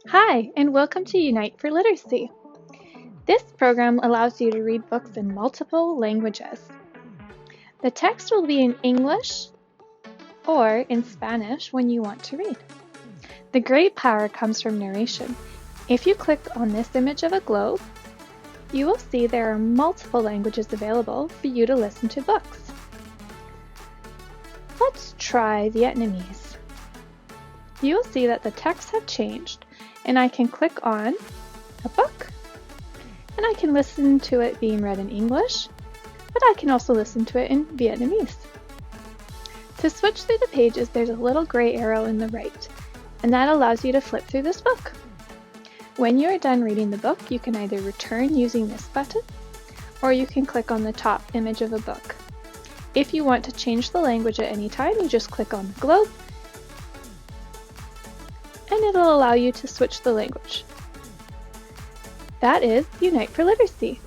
Hi, and welcome to Unite for Literacy. This program allows you to read books in multiple languages. The text will be in English or in Spanish when you want to read. The great power comes from narration. If you click on this image of a globe, you will see there are multiple languages available for you to listen to books. Let's try Vietnamese. You will see that the texts have changed, and I can click on a book, and I can listen to it being read in English, but I can also listen to it in Vietnamese. To switch through the pages, there's a little gray arrow in the right, and that allows you to flip through this book. When you are done reading the book, you can either return using this button, or you can click on the top image of a book. If you want to change the language at any time, you just click on the globe, and it'll allow you to switch the language. That is Unite for Literacy.